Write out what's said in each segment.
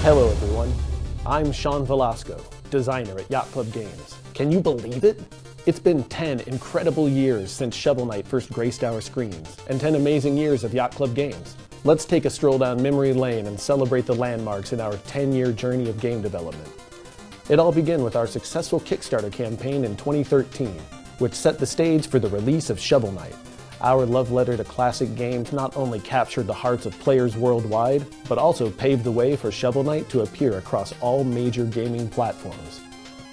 Hello everyone, I'm Sean Velasco, designer at Yacht Club Games. Can you believe it? It's been 10 incredible years since Shovel Knight first graced our screens, and 10 amazing years of Yacht Club Games. Let's take a stroll down memory lane and celebrate the landmarks in our 10-year journey of game development. It all began with our successful Kickstarter campaign in 2013, which set the stage for the release of Shovel Knight. Our love letter to classic games not only captured the hearts of players worldwide, but also paved the way for Shovel Knight to appear across all major gaming platforms.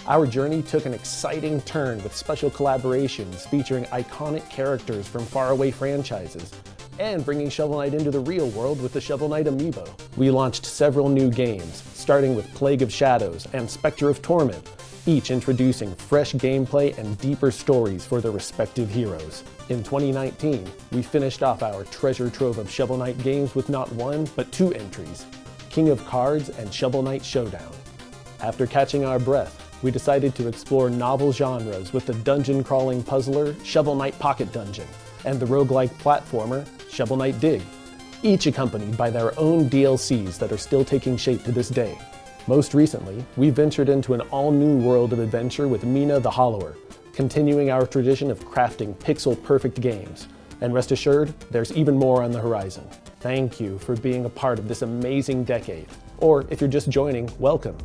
Our journey took an exciting turn with special collaborations featuring iconic characters from faraway franchises, and bringing Shovel Knight into the real world with the Shovel Knight amiibo. We launched several new games, starting with Plague of Shadows and Spectre of Torment, each introducing fresh gameplay and deeper stories for their respective heroes. In 2019, we finished off our treasure trove of Shovel Knight games with not one, but two entries, King of Cards and Shovel Knight Showdown. After catching our breath, we decided to explore novel genres with the dungeon-crawling puzzler Shovel Knight Pocket Dungeon and the roguelike platformer Shovel Knight Dig, each accompanied by their own DLCs that are still taking shape to this day. Most recently, we ventured into an all-new world of adventure with Mina the Hollower, continuing our tradition of crafting pixel-perfect games. And rest assured, there's even more on the horizon. Thank you for being a part of this amazing decade. Or if you're just joining, welcome.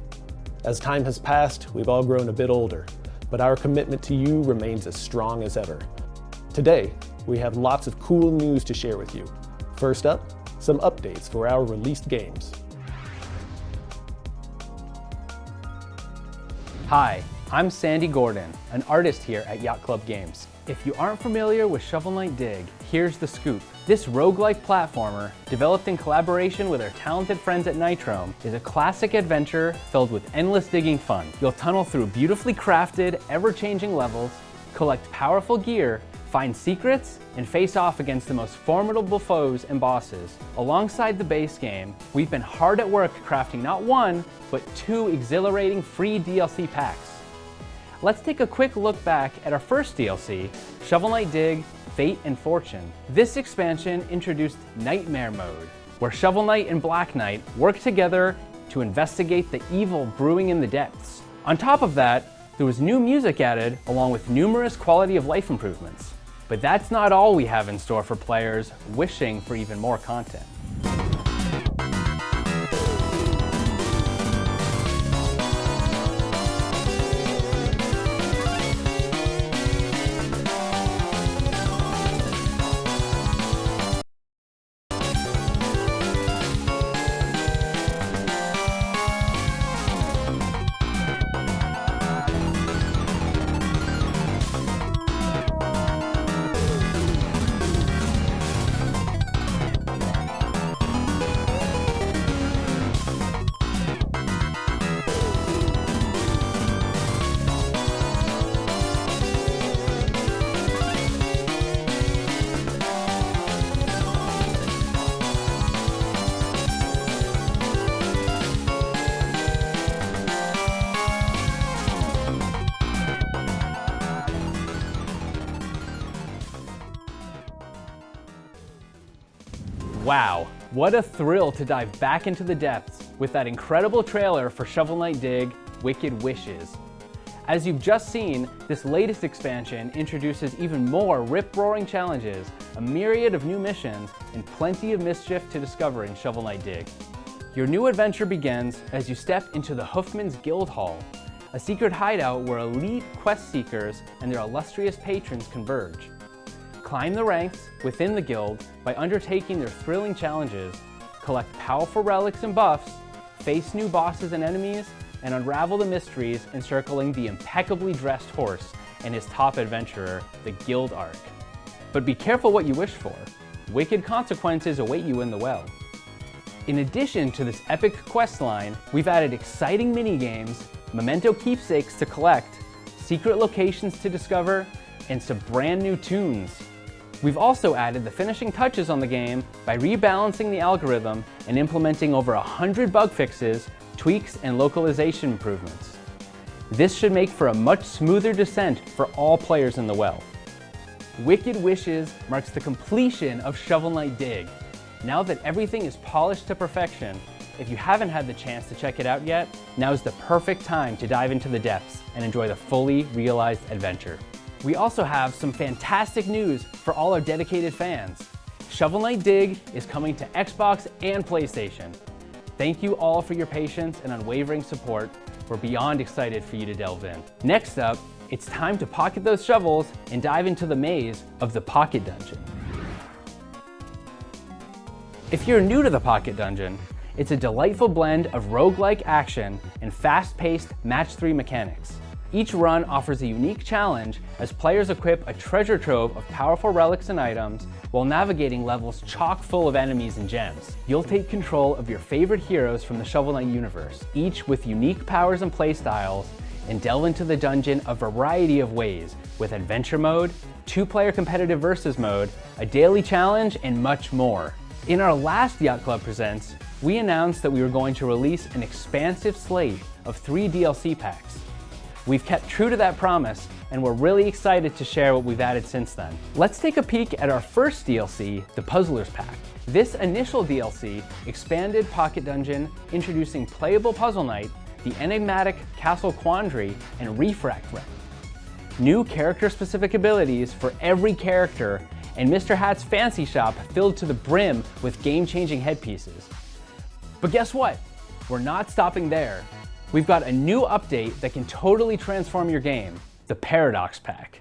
As time has passed, we've all grown a bit older, but our commitment to you remains as strong as ever. Today, we have lots of cool news to share with you. First up, some updates for our released games. Hi, I'm Sandy Gordon, an artist here at Yacht Club Games. If you aren't familiar with Shovel Knight Dig, here's the scoop. This roguelike platformer, developed in collaboration with our talented friends at Nitrome, is a classic adventure filled with endless digging fun. You'll tunnel through beautifully crafted, ever-changing levels, collect powerful gear, find secrets, and face off against the most formidable foes and bosses. Alongside the base game, we've been hard at work crafting not one, but 2 exhilarating free DLC packs. Let's take a quick look back at our first DLC, Shovel Knight Dig, Fate and Fortune. This expansion introduced Nightmare Mode, where Shovel Knight and Black Knight work together to investigate the evil brewing in the depths. On top of that, there was new music added along with numerous quality of life improvements. But that's not all we have in store for players wishing for even more content. Wow, what a thrill to dive back into the depths with that incredible trailer for Shovel Knight Dig, Wicked Wishes. As you've just seen, this latest expansion introduces even more rip-roaring challenges, a myriad of new missions, and plenty of mischief to discover in Shovel Knight Dig. Your new adventure begins as you step into the Hoofman's Guild Hall, a secret hideout where elite quest seekers and their illustrious patrons converge. Climb the ranks within the guild by undertaking their thrilling challenges, collect powerful relics and buffs, face new bosses and enemies, and unravel the mysteries encircling the impeccably dressed horse and his top adventurer, the Guild Arc. But be careful what you wish for. Wicked consequences await you in the well. In addition to this epic quest line, we've added exciting mini-games, memento keepsakes to collect, secret locations to discover, and some brand new tunes. We've also added the finishing touches on the game by rebalancing the algorithm and implementing over 100 bug fixes, tweaks, and localization improvements. This should make for a much smoother descent for all players in the well. Wicked Wishes marks the completion of Shovel Knight Dig. Now that everything is polished to perfection, if you haven't had the chance to check it out yet, now's the perfect time to dive into the depths and enjoy the fully realized adventure. We also have some fantastic news for all our dedicated fans. Shovel Knight Dig is coming to Xbox and PlayStation. Thank you all for your patience and unwavering support. We're beyond excited for you to delve in. Next up, it's time to pocket those shovels and dive into the maze of the Pocket Dungeon. If you're new to the Pocket Dungeon, it's a delightful blend of roguelike action and fast-paced match 3 mechanics. Each run offers a unique challenge as players equip a treasure trove of powerful relics and items while navigating levels chock full of enemies and gems. You'll take control of your favorite heroes from the Shovel Knight universe, each with unique powers and playstyles, and delve into the dungeon a variety of ways with adventure mode, 2-player competitive versus mode, a daily challenge, and much more. In our last Yacht Club Presents, we announced that we were going to release an expansive slate of 3 DLC packs. We've kept true to that promise, and we're really excited to share what we've added since then. Let's take a peek at our first DLC, the Puzzlers Pack. This initial DLC expanded Pocket Dungeon, introducing playable Puzzle Knight, the enigmatic Castle Quandary, and Refract Ring. New character-specific abilities for every character, and Mr. Hat's fancy shop filled to the brim with game-changing headpieces. But guess what? We're not stopping there. We've got a new update that can totally transform your game, the Paradox Pack.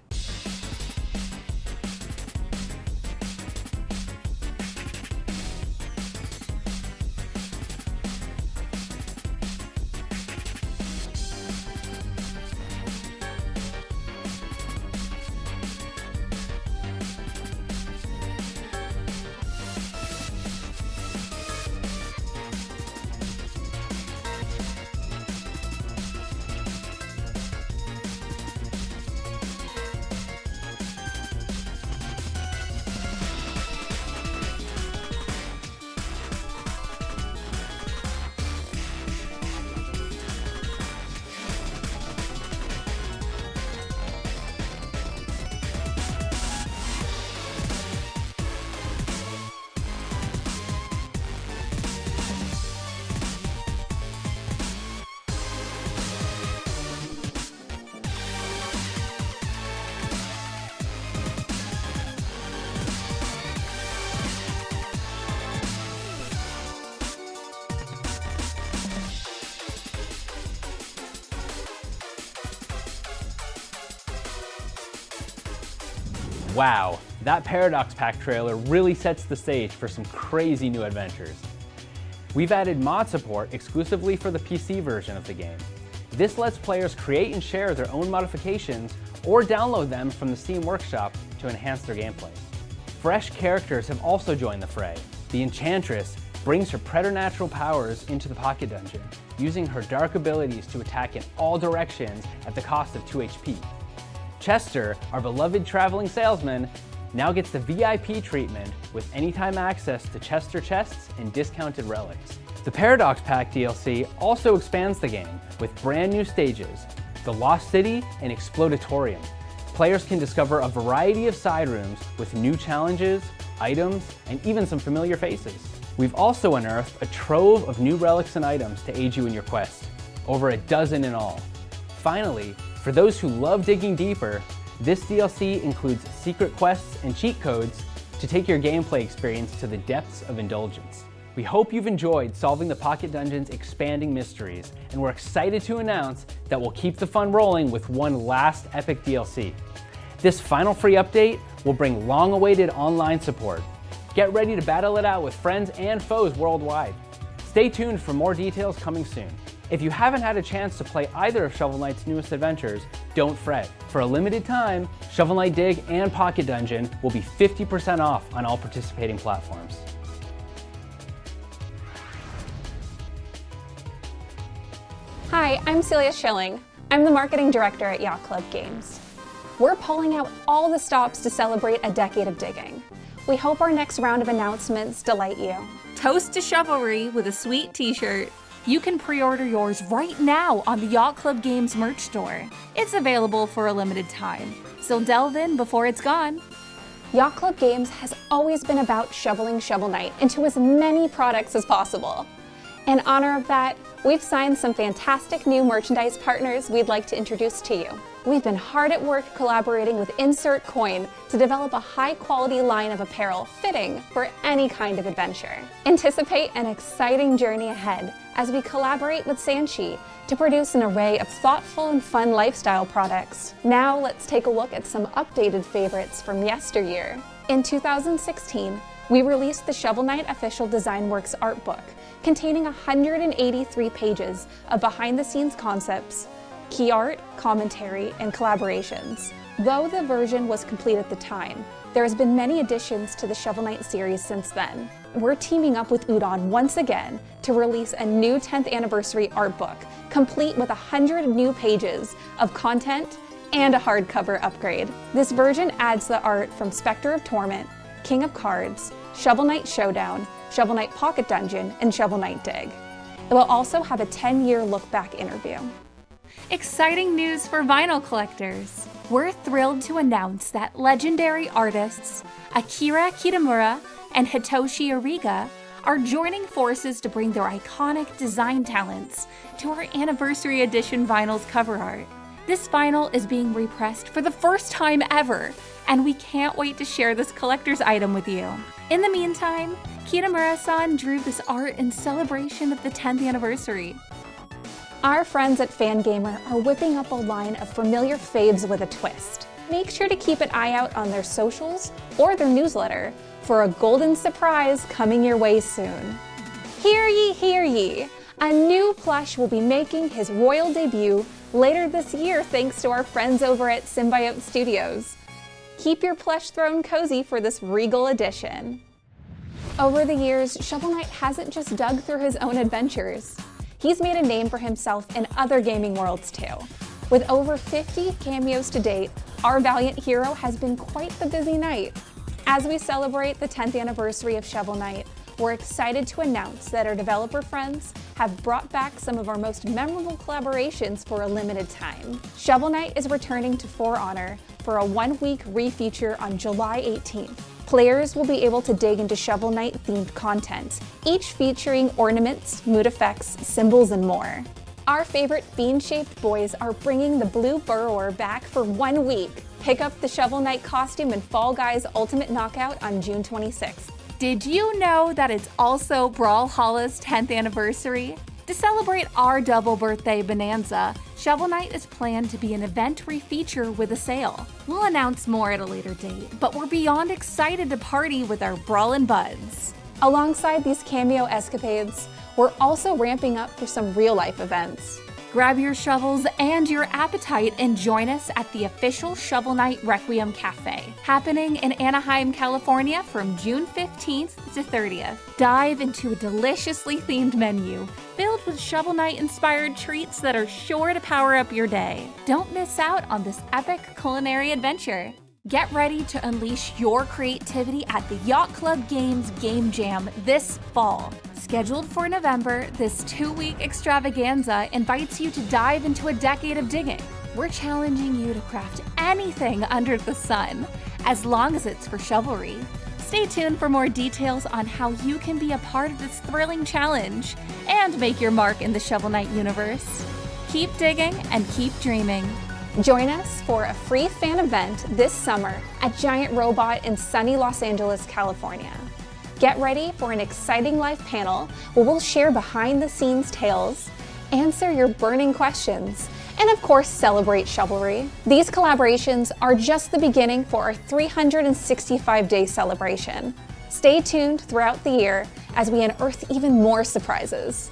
Wow, that Paradox Pack trailer really sets the stage for some crazy new adventures. We've added mod support exclusively for the PC version of the game. This lets players create and share their own modifications or download them from the Steam Workshop to enhance their gameplay. Fresh characters have also joined the fray. The Enchantress brings her preternatural powers into the Pocket Dungeon, using her dark abilities to attack in all directions at the cost of 2 HP. Chester, our beloved traveling salesman, now gets the VIP treatment with anytime access to Chester chests and discounted relics. The Paradox Pack DLC also expands the game with brand new stages, the Lost City and Explodatorium. Players can discover a variety of side rooms with new challenges, items, and even some familiar faces. We've also unearthed a trove of new relics and items to aid you in your quest, over a dozen in all. Finally, for those who love digging deeper, this DLC includes secret quests and cheat codes to take your gameplay experience to the depths of indulgence. We hope you've enjoyed solving the Pocket Dungeon's expanding mysteries, and we're excited to announce that we'll keep the fun rolling with one last epic DLC. This final free update will bring long-awaited online support. Get ready to battle it out with friends and foes worldwide. Stay tuned for more details coming soon. If you haven't had a chance to play either of Shovel Knight's newest adventures, don't fret. For a limited time, Shovel Knight Dig and Pocket Dungeon will be 50% off on all participating platforms. Hi, I'm Celia Schilling. I'm the marketing director at Yacht Club Games. We're pulling out all the stops to celebrate a decade of digging. We hope our next round of announcements delight you. Toast to chivalry with a sweet t-shirt. You can pre-order yours right now on the Yacht Club Games merch store. It's available for a limited time, so delve in before it's gone. Yacht Club Games has always been about shoveling Shovel Knight into as many products as possible. In honor of that, we've signed some fantastic new merchandise partners we'd like to introduce to you. We've been hard at work collaborating with Insert Coin to develop a high-quality line of apparel fitting for any kind of adventure. Anticipate an exciting journey ahead as we collaborate with Sanchi to produce an array of thoughtful and fun lifestyle products. Now let's take a look at some updated favorites from yesteryear. In 2016, we released the Shovel Knight Official Design Works art book, containing 183 pages of behind-the-scenes concepts, key art, commentary, and collaborations. Though the version was complete at the time, there has been many additions to the Shovel Knight series since then. We're teaming up with Udon once again to release a new 10th anniversary art book, complete with 100 new pages of content and a hardcover upgrade. This version adds the art from Spectre of Torment, King of Cards, Shovel Knight Showdown, Shovel Knight Pocket Dungeon, and Shovel Knight Dig. It will also have a 10-year look-back interview. Exciting news for vinyl collectors! We're thrilled to announce that legendary artists Akira Kitamura and Hitoshi Ariga are joining forces to bring their iconic design talents to our anniversary edition vinyl's cover art. This vinyl is being repressed for the first time ever, and we can't wait to share this collector's item with you. In the meantime, Kitamura-san drew this art in celebration of the 10th anniversary. Our friends at Fangamer are whipping up a line of familiar faves with a twist. Make sure to keep an eye out on their socials or their newsletter for a golden surprise coming your way soon. Hear ye, hear ye! A new plush will be making his royal debut later this year thanks to our friends over at Symbiote Studios. Keep your plush throne cozy for this regal edition. Over the years, Shovel Knight hasn't just dug through his own adventures. He's made a name for himself in other gaming worlds too. With over 50 cameos to date, our valiant hero has been quite the busy knight. As we celebrate the 10th anniversary of Shovel Knight, we're excited to announce that our developer friends have brought back some of our most memorable collaborations for a limited time. Shovel Knight is returning to For Honor for a one-week refeature on July 18th. Players will be able to dig into Shovel Knight-themed content, each featuring ornaments, mood effects, symbols, and more. Our favorite bean-shaped boys are bringing the Blue Burrower back for 1 week. Pick up the Shovel Knight costume in Fall Guys Ultimate Knockout on June 26th. Did you know that it's also Brawlhalla's 10th anniversary? To celebrate our double birthday bonanza, Shovel Knight is planned to be an event-free feature with a sale. We'll announce more at a later date, but we're beyond excited to party with our brawlin' buds. Alongside these cameo escapades, we're also ramping up for some real-life events. Grab your shovels and your appetite and join us at the official Shovel Knight Requiem Cafe, happening in Anaheim, California from June 15th to 30th. Dive into a deliciously themed menu filled with Shovel Knight-inspired treats that are sure to power up your day. Don't miss out on this epic culinary adventure. Get ready to unleash your creativity at the Yacht Club Games Game Jam this fall. Scheduled for November, this 2-week extravaganza invites you to dive into a decade of digging. We're challenging you to craft anything under the sun, as long as it's for shovelry. Stay tuned for more details on how you can be a part of this thrilling challenge and make your mark in the Shovel Knight universe. Keep digging and keep dreaming. Join us for a free fan event this summer at Giant Robot in sunny Los Angeles, California. Get ready for an exciting live panel where we'll share behind-the-scenes tales, answer your burning questions, and of course celebrate shovelry. These collaborations are just the beginning for our 365-day celebration. Stay tuned throughout the year as we unearth even more surprises.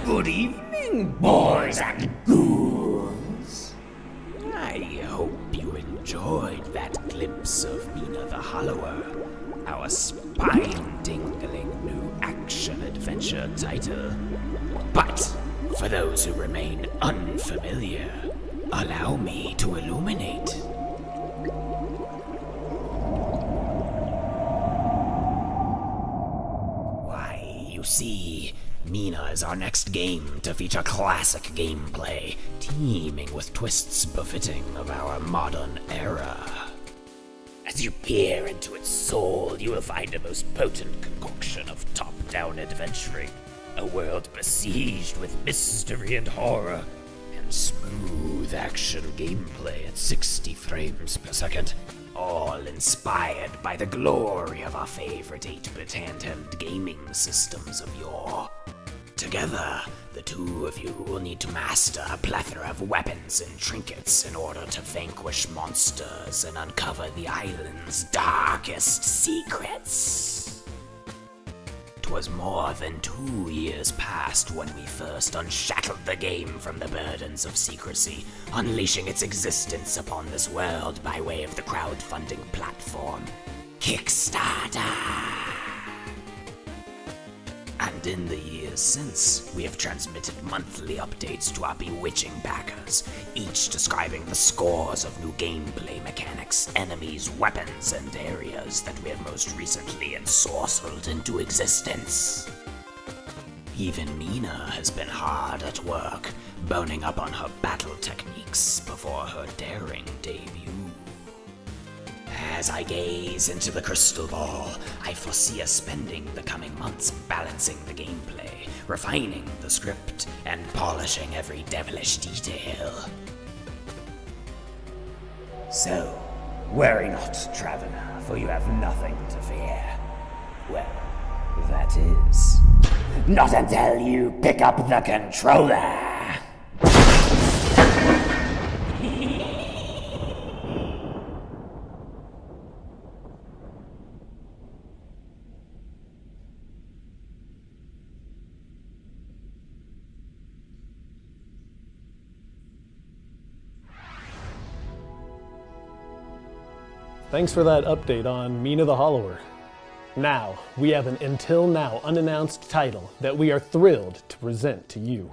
Good evening, boys and goons. I hope you enjoyed that glimpse of Mina the Hollower, our spine-tingling new action-adventure title. But for those who remain unfamiliar, allow me to illuminate. Why, you see, Mina is our next game to feature classic gameplay, teeming with twists befitting of our modern era. As you peer into its soul, you will find a most potent concoction of top-down adventuring, a world besieged with mystery and horror, and smooth action gameplay at 60 frames per second, all inspired by the glory of our favorite 8-bit handheld gaming systems of yore. Together, the two of you will need to master a plethora of weapons and trinkets in order to vanquish monsters and uncover the island's darkest secrets. 'Twas more than 2 years past when we first unshackled the game from the burdens of secrecy, unleashing its existence upon this world by way of the crowdfunding platform Kickstarter. And in the years since, we have transmitted monthly updates to our bewitching backers, each describing the scores of new gameplay mechanics, enemies, weapons, and areas that we have most recently ensorcelled into existence. Even Mina has been hard at work, boning up on her battle techniques before her daring debut. As I gaze into the crystal ball, I foresee us spending the coming months balancing the gameplay, refining the script, and polishing every devilish detail. So, worry not, traveler, for you have nothing to fear. Well, that is, not until you pick up the controller. Thanks for that update on Mina the Hollower. Now, we have an until now unannounced title that we are thrilled to present to you.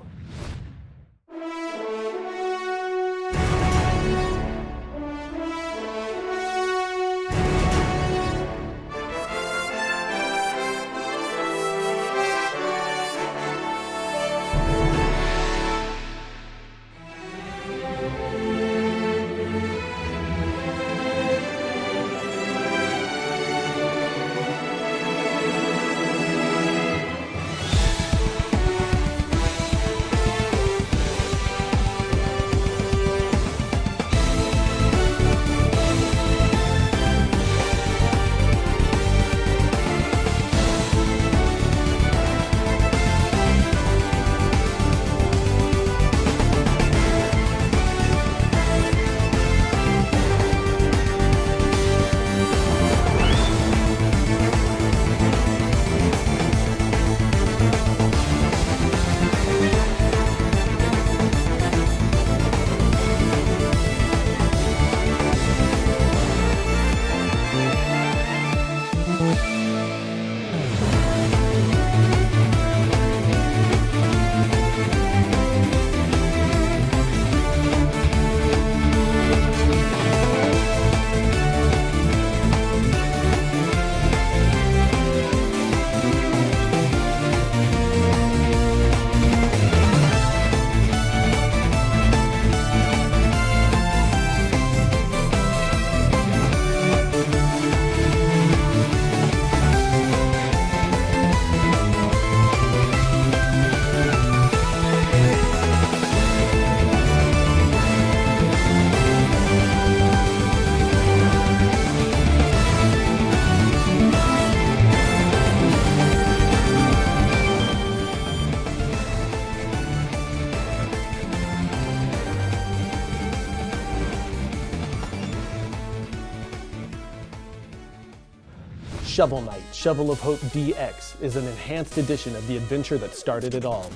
Shovel Knight Shovel of Hope DX is an enhanced edition of the adventure that started it all.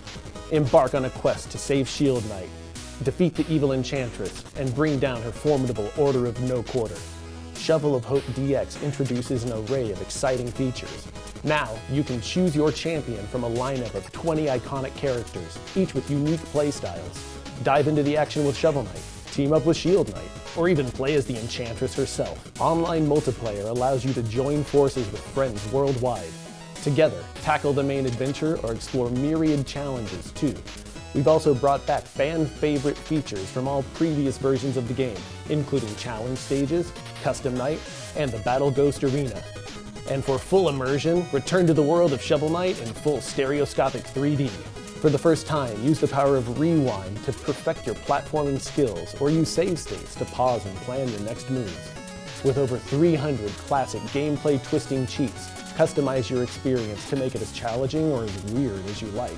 Embark on a quest to save Shield Knight, defeat the evil Enchantress, and bring down her formidable Order of No Quarter. Shovel of Hope DX introduces an array of exciting features. Now, you can choose your champion from a lineup of 20 iconic characters, each with unique playstyles. Dive into the action with Shovel Knight, team up with Shield Knight, or even play as the Enchantress herself. Online multiplayer allows you to join forces with friends worldwide. Together, tackle the main adventure or explore myriad challenges too. We've also brought back fan-favorite features from all previous versions of the game, including challenge stages, custom night, and the Battle Ghost Arena. And for full immersion, return to the world of Shovel Knight in full stereoscopic 3D. For the first time, use the power of rewind to perfect your platforming skills, or use save states to pause and plan your next moves. With over 300 classic gameplay twisting cheats, customize your experience to make it as challenging or as weird as you like.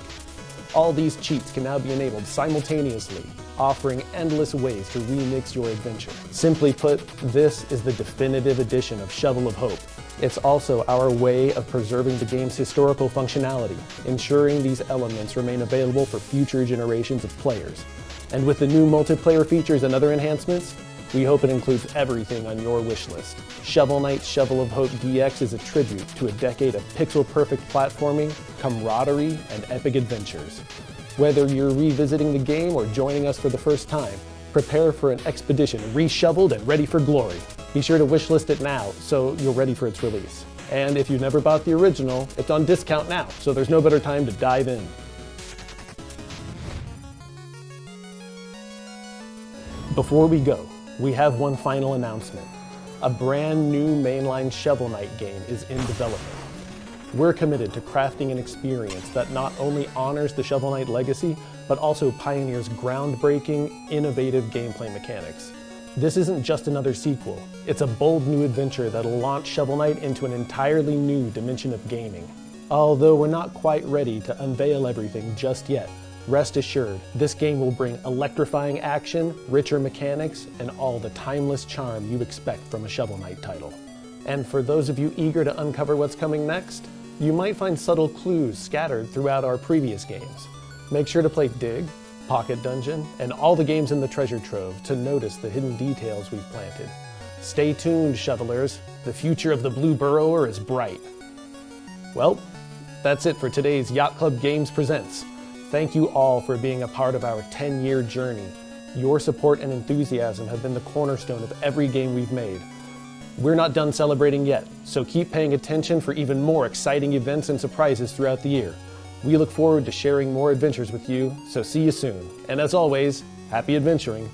All these cheats can now be enabled simultaneously, offering endless ways to remix your adventure. Simply put, this is the definitive edition of Shovel of Hope. It's also our way of preserving the game's historical functionality, ensuring these elements remain available for future generations of players. And with the new multiplayer features and other enhancements, we hope it includes everything on your wish list. Shovel Knight Shovel of Hope DX is a tribute to a decade of pixel-perfect platforming, camaraderie, and epic adventures. Whether you're revisiting the game or joining us for the first time, prepare for an expedition reshoveled and ready for glory. Be sure to wishlist it now so you're ready for its release. And if you've never bought the original, it's on discount now, so there's no better time to dive in. Before we go, we have one final announcement. A brand new mainline Shovel Knight game is in development. We're committed to crafting an experience that not only honors the Shovel Knight legacy, but also pioneers groundbreaking, innovative gameplay mechanics. This isn't just another sequel, it's a bold new adventure that'll launch Shovel Knight into an entirely new dimension of gaming. Although we're not quite ready to unveil everything just yet, rest assured, this game will bring electrifying action, richer mechanics, and all the timeless charm you expect from a Shovel Knight title. And for those of you eager to uncover what's coming next, you might find subtle clues scattered throughout our previous games. Make sure to play Dig, Pocket Dungeon, and all the games in the treasure trove to notice the hidden details we've planted. Stay tuned, shovelers. The future of the Blue Burrower is bright. Well, that's it for today's Yacht Club Games Presents. Thank you all for being a part of our 10-year journey. Your support and enthusiasm have been the cornerstone of every game we've made. We're not done celebrating yet, so keep paying attention for even more exciting events and surprises throughout the year. We look forward to sharing more adventures with you, so see you soon. And as always, happy adventuring.